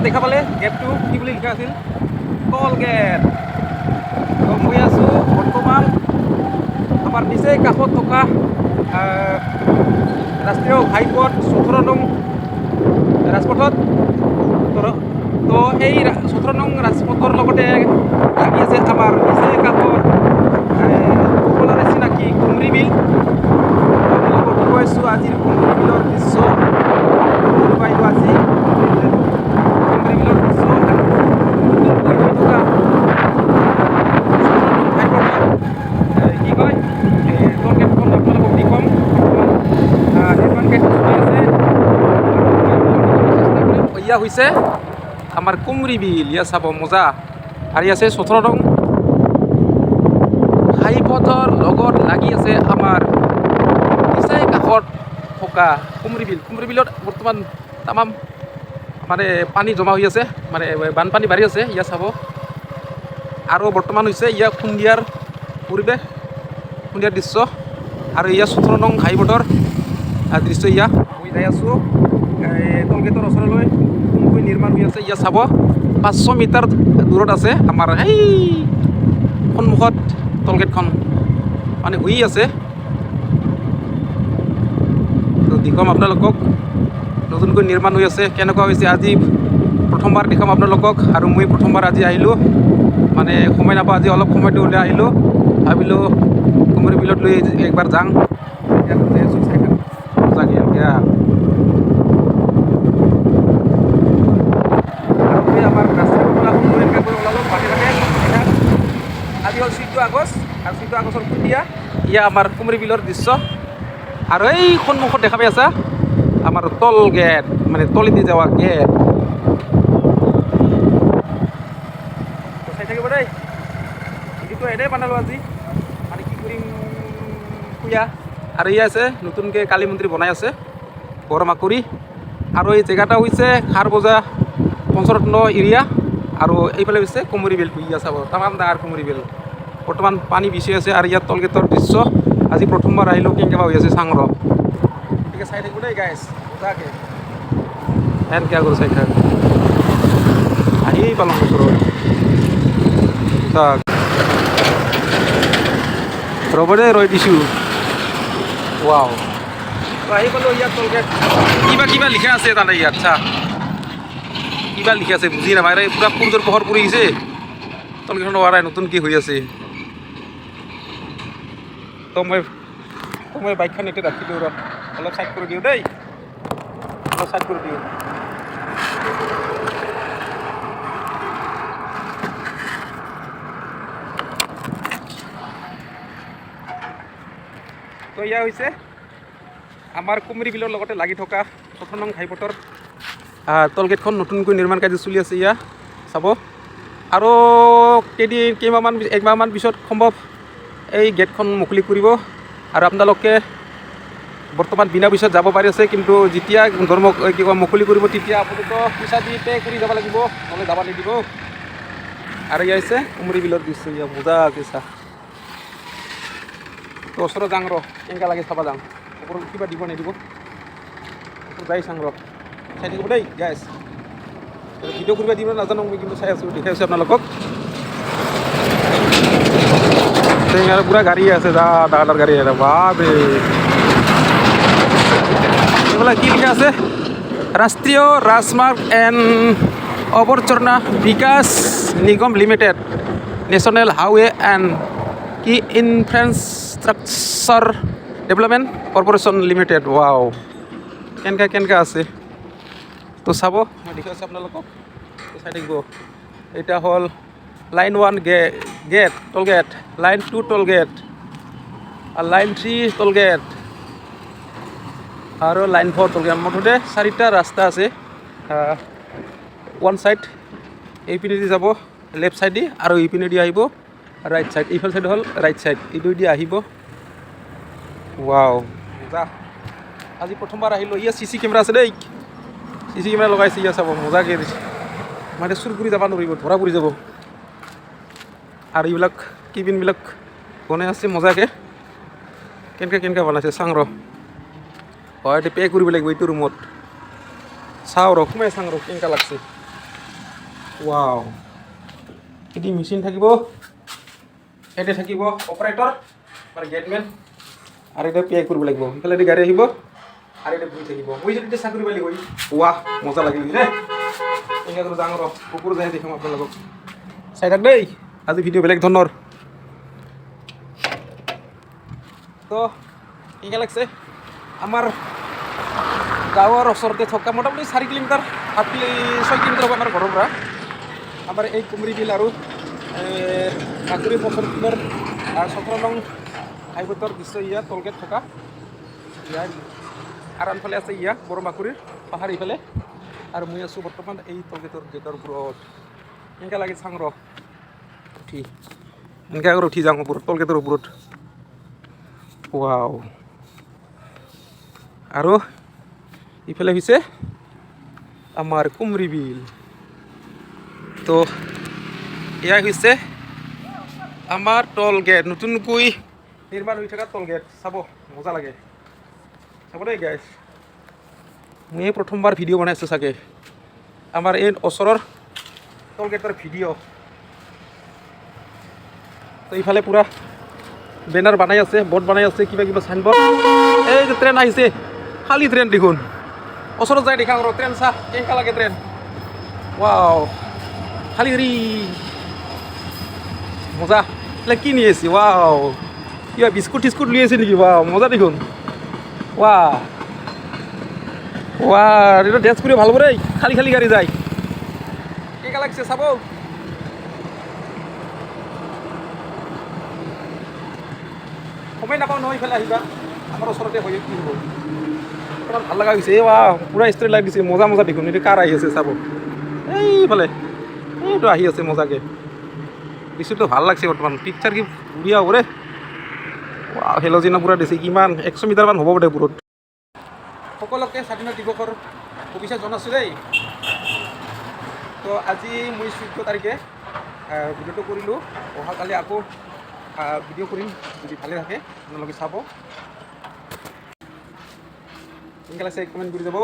দেখা পালে গেটটো কি বুলি লিখা আছিল টল গেট। তো মই আছোঁ বৰ্তমান আমাৰ নিচেই কাষত থকা ৰাষ্ট্ৰীয় ঘাইপথ ১৭ নং ৰাজপথত। তো এই ১৭ নং ৰাজপথৰ লগতে লাগি আছে আমাৰ নিচেই কাষৰ সকলোৰে চিনাকি কুমৰী বিল। আপোনালোকক দেখুৱাইছোঁ আজিৰ কুমৰী বিলৰ দৃশ্য। জলবায়ু আজি কুমৰী বিলৰ দৃশ্য কি কয় টল গেটখন আপোনালোকক দেখুৱাম। নিৰ্মাণ কাৰ্য চলি আছে। ইয়া হৈছে আমাৰ কুমৰী বিল। ইয়া চাব মজা। আৰু আছে ১৭ নং ঘাইপথৰ লগত লাগি আছে আমাৰ নিচেই কাষত থকা কুমৰী বিল। কুমৰী বিলত বৰ্তমান তামাম মানে পানী জমা হৈ আছে, মানে বানপানী বাঢ়ি আছে। ইয়া চাব। আৰু বৰ্তমান হৈছে ইয়া সন্ধিয়াৰ পৰিৱেশ, সন্ধিয়াৰ দৃশ্য। আৰু ইয়া ১৭ নং ঘাইপথৰ দৃশ্য। ইয়া মই যাই আছোঁ টলগেটৰ ওচৰলৈ। নতুনকৈ নিৰ্মাণ হৈ আছে। ইয়া চাব ৫০০ মিটাৰ দূৰত আছে আমাৰ এই সন্মুখত টলগেটখন মানে হৈ আছে। তো দেখুৱাম আপোনালোকক নতুনকৈ নিৰ্মাণ হৈ আছে কেনেকুৱা হৈছে। আজি প্ৰথমবাৰ দেখাম আপোনালোকক। আৰু মই প্ৰথমবাৰ আজি আহিলোঁ, মানে সময় নাপাওঁ। আজি অলপ সময়টো ওলাই আহিলোঁ, ভাবিলোঁ কুমৰী বিলত লৈ একবাৰ যাওঁ। আমাৰ ওলালোঁ বাটে বাটে। আজি হ'ল ১৪ আগষ্ট আৰু ১৪ আগষ্টৰ সন্ধিয়া। ইয়া আমাৰ কুমৰী বিলৰ দৃশ্য। আৰু এই সন্মুখত দেখা পাই আছা আমাৰ টল গেট, মানে তলেদি যোৱা গেট। চাই থাকিব দেই। ভিডিঅ'টো এনেই বনালোঁ আজি, মানে কি কৰিম কুয়া। আৰু ইয়া আছে নতুনকৈ কালী মন্দিৰ বনাই আছে গড়মাকুৰি। আৰু এই জেগাটা হৈছে খাৰবজা পঞ্চৰত্ন এৰিয়া। আৰু এইফালে হৈছে কুমৰী বিলটো। ইয়া চাব তামাম ডাঙৰ কুমৰী বিল। বৰ্তমান পানী বেছি আছে। আৰু ইয়াত টলগেটৰ দৃশ্য আজি প্ৰথমবাৰ আহিলোঁ, কেনেকৈ হৈ আছে চাং ৰ। গতিকে চাই থাকিব দেই গাইজ মজাকৈ। এনেকৈ আগৰ চাই থাক। আহি পালোঁ ওচৰত। ৰ'ব দেই, ৰৈ দিছোঁ। ৱাও, আহি পালোঁ ইয়াত টলগেট। কিবা লিখা আছে তাতে ইয়াত চা, কিবা লিখা আছে বুজি নাপায়। পূৰা সূৰ্যৰ পোহৰ পৰি গৈছে। টলগেটখন ওৱাৰাই নতুন কি হৈ আছে। তো মই বাইকখন এতিয়া ৰাখি দিওঁ, অলপ চাইড কৰি দিওঁ দেই, অলপ চাইড কৰি দিওঁ। তো এয়া হৈছে আমাৰ কুমৰী বিলৰ লগতে লাগি থকা ১৭ নং ঘাইপথৰ টলগেটখন নতুনকৈ নিৰ্মাণ কাৰ্য চলি আছে। ইয়া চাব। আৰু একমাহমান পিছত সম্ভৱ এই গেটখন মুকলি কৰিব। আৰু আপোনালোকে বৰ্তমান বিনা পইচাত যাব পাৰি আছে, কিন্তু যেতিয়া মুকলি কৰিব তেতিয়া আপোনালোকে পইচা দি পে' কৰি যাব লাগিব, নহ'লে যাব নিদিব। আৰু ইয়া হৈছে কুমৰী বিলৰ দৃশ্য। ইয়া মজাকৈ চা। তো ওচৰত যাওঁ ৰ, কেনেকুৱা লাগে চাবা যাওঁ। ওপৰত কিবা দিব নিদিব, যাই চাওঁ ৰ। চাই থাকিব দেই গাইজ। ভিডিঅ' কৰিব দিব নাজানো মই, কিন্তু চাই আছোঁ, দেখাই আছোঁ আপোনালোকক। আৰু পুৰা গাড়ী আছে, ডাঙৰ গাড়ী আছে। বাপৰে, এইবিলাক কি লিখা আছে? ৰাষ্ট্ৰীয় ৰাজমাৰ্গ and অৱৰ্জনা Vikas Nigam limited, national highway and কি infrastructure development corporation limited. Wow, কেনেকৈ আছে তো চাব। মই দেখুৱাই আছোঁ আপোনালোকক, চাই থাকিব। এতিয়া হ'ল line 1 gate tollgate, line 2 tollgate, আৰু লাইন 3 টলগেট, আৰু লাইন 4 টলগেট। মুঠতে 4টা ৰাস্তা আছে। ওৱান ছাইড এইপিনেদি যাব লেফ্ট ছাইডে, আৰু এইপিনেদি আহিব ৰাইট ছাইড। এইফাল ছাইড হ'ল ৰাইট ছাইড, এইটোদি আহিব। ৱাও মজা। আজি প্ৰথমবাৰ আহিলোঁ। ইয়াত CC কেমেৰা আছে দেই, CC কেমেৰা লগাইছে। ইয়া চাব মজাকৈ দিছে, মানে চুৰ কৰি যাব নোৱাৰিব, ধৰা পৰি যাব। আৰু এইবিলাক কেবিনবিলাক বনাই আছে মজাকৈ। কেনেকৈ বনাইছে চাং ৰ। হয়, পে' কৰিব লাগিব এইটো ৰুমত। চাওঁ ৰ, সোমাই চাওঁ ৰ কেনেকুৱা লাগছে। ৱাও এটি মেচিন থাকিব এতে থাকিব অপাৰেটৰ মানে গেটমেন আৰু এটা পে কৰিব লাগিব ইফালে গাড়ী আহিব আৰু এটা বহি থাকিব মই যদি চাকৰি পালি গৈ ৱাহ মজা লাগিল ৰে এনেকৈ আৰু ডাঙৰ কুকুৰ যাই দেখাম আপোনালোকক চাই থাক দেই আজি ভিডিঅ' বেলেগ ধৰণৰ তো কেনেকৈ লাগছে আমাৰ গাঁৱৰ ওচৰতে থকা মোটামুটি 4 কিলোমিটাৰ 6 কিলোমিটাৰ হ'ব আমাৰ ঘৰৰ পৰা আমাৰ এই কুমৰী বিল আৰু কাকুৰি পচৰপুৰৰ 17 নং হাইৱেটোৰ দৃশ্য ইয়াত টলগেট থকা ইয়াৰ আৰু আনফালে আছে ইয়াত বড় মাকুৰীৰ পাহাৰ ইফালে আৰু মই আছোঁ বৰ্তমান এই টলগেটৰ গেটৰ ওপৰত এনেকৈ লাগে চাং ৰ উঠি এনেকৈ আৰু উঠি যাওঁ ওপৰত টলগেটৰ ওপৰত ৱাও আৰু ইফালে হৈছে আমাৰ কুমৰী বিল তো এয়া হৈছে আমাৰ টলগেট নতুনকৈ নিৰ্মাণ হৈ থকা টলগেট চাব মজা লাগে চাব দেই গাইজ মই প্ৰথমবাৰ ভিডিঅ' বনাই আছোঁ চাগে আমাৰ এই ওচৰৰ টলগেটৰ ভিডিঅ' তো ইফালে পূৰা বেনাৰ বনাই আছে বৰ্ড বনাই আছে কিবা কিবা চাইনবৰ্ড এই যে ট্ৰেইন আহিছে খালী ট্ৰেইন দেখোন ওচৰত যাই দেখা আৰু ট্ৰেইন চা কেনেকুৱা লাগে ট্ৰেইন ৱাও খালী হেৰি মজা এইবিলাক কি নিয়ে আছে ৱাও কিবা বিস্কুট টিস্কুট লৈ আছে নেকি ৱাও মজা দেখোন ৱাহ ৱাহ এইটো ডেন্স কৰি ভাল দেই খালী খালী গাড়ী যায় কেনেকুৱা লাগিছে চাব সময় নাপাওঁ নহয় ইফালে আহিবা আমাৰ ওচৰতে হৈ কি হ'ব ইমান ভাল লগা হৈছে এই ৱাহ পূৰা ষ্ট্ৰেট লাইট দিছে মজা মজা দেখোন এইটো কাৰ আহি আছে চাব এইফালে এইটো আহি আছে মজাকৈ দৃশ্যটো ভাল লাগছে বৰ্তমান পিকচাৰ কি বঢ়িয়া হ'ব ৰে হেলজিনা পূৰা দিছে কিমান 100 মিটাৰমান হ'ব বোধে পূৰত সকলোকে স্বাধীনতা দিৱসৰ শুভেচ্ছা জনাইছোঁ দেই তো আজি মই 14 তাৰিখে ভিডিঅ'টো কৰিলোঁ অহাকালি আকৌ ভিডিঅ' কৰিম যদি ভালে থাকে আপোনালোকে চাব কেনেকৈ লাগিছে কমেণ্ট কৰি যাব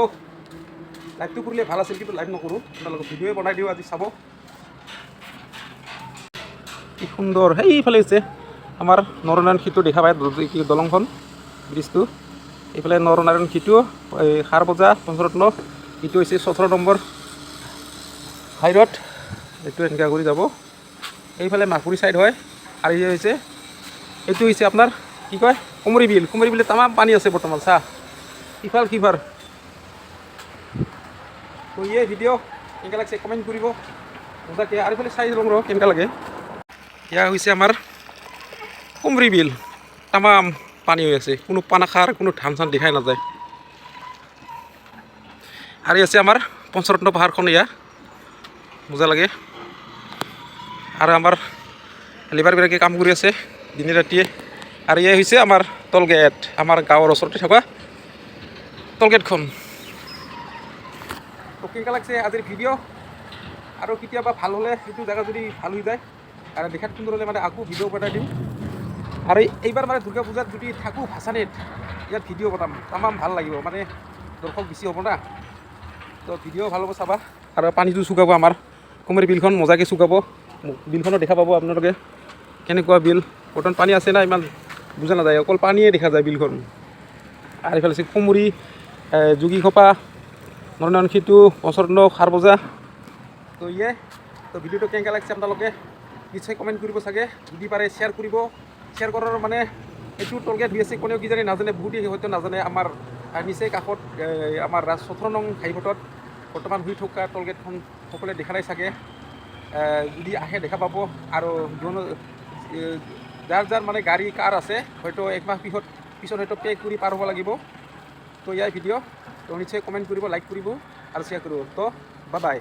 লাইভটো কৰিলে ভাল আছিল কিন্তু লাইভ নকৰোঁ আপোনালোকক ভিডিঅ'ই বনাই দিওঁ আজি চাব কি সুন্দৰ সেইফালে হৈছে আমাৰ নৰনাৰায়ণ সেতু দেখা পায় দলংখন ব্ৰিজটো এইফালে নৰনাৰায়ণ সেতু এই সাৰ বজা পঞ্চৰত্ন এইটো হৈছে 17 নম্বৰ হাইৰোড এইটো এনেকৈ কৰি যাব এইফালে মাকুৰী ছাইড হয় আৰু এইটো হৈছে আপোনাৰ কি কয় কুমৰী বিল তামাম পানী আছে বৰ্তমান চা ইফাল সিফাল তো এই ভিডিঅ' কেনেকৈ লাগিছে কমেণ্ট কৰিব মজাকৈ আৰু এইফালে চাই লওঁ ৰ কেনেকুৱা লাগে এয়া হৈছে আমাৰ কুমৰী বিল তামাম পানী হৈ আছে কোনো পানাখাৰ কোনো ধান চান দেখাই নাযায় আৰু আছে আমাৰ পঞ্চৰত্ন পাহাৰখন এয়া মজা লাগে আৰু আমাৰ লেবাৰবিলাকে কাম কৰি আছে দিনে ৰাতিয়ে আৰু এয়া হৈছে আমাৰ টলগেট আমাৰ গাঁৱৰ ওচৰতে থকা টলগেটখন তো কেনেকুৱা লাগছে আজিৰ ভিডিঅ' আৰু কেতিয়াবা ভাল হ'লে সেইটো জেগা যদি ভাল হৈ যায় আৰু দেখাত সুন্দৰ হ'লে মানে আকৌ ভিডিঅ' বনাই দিম আৰু এইবাৰ মানে দুৰ্গা পূজাত যদি থাকোঁ ভাচানিত ইয়াত ভিডিঅ' বনাম তামাম ভাল লাগিব মানে দৰ্শক বেছি হ'ব না তো ভিডিঅ' ভাল হ'ব চাবা আৰু পানীটো চুকাব আমাৰ কুমৰী বিলখন মজাকৈ চুকাব বিলখনো দেখা পাব আপোনালোকে কেনেকুৱা বিল বৰ্তমান পানী আছে না ইমান বুজা নাযায় অকল পানীয়ে দেখা যায় বিলখন আৰু এইফালে আছে কুমৰী যোগীখোপা নৰনাৰায়ণ সেতু পঞ্চৰত্ন সাৰ বজা তো তো ভিডিঅ'টো কেনেকুৱা লাগিছে আপোনালোকে নিশ্চয় কমেণ্ট কৰিব চাগে যদি পাৰে শ্বেয়াৰ কৰিব শ্বেয়াৰ কৰাৰ মানে এইটো টলগেট হৈ আছে কোনেও কিজানি নাজানে বহুতেই হয়তো নাজানে আমাৰ নিচেই কাষত আমাৰ 17 নং হাইৱেটোত বৰ্তমান হৈ থকা টলগেটখন সকলোৱে দেখা নাই চাগে যদি আহে দেখা পাব আৰু যাৰ যাৰ মানে গাড়ী কাৰ আছে হয়তো একমাহ পিছত হয়তো পে' কৰি পাৰ হ'ব লাগিব তো ইয়াৰ ভিডিঅ' তো নিশ্চয় কমেণ্ট কৰিব লাইক কৰিব আৰু শ্বেয়াৰ কৰিব তো বাই বাই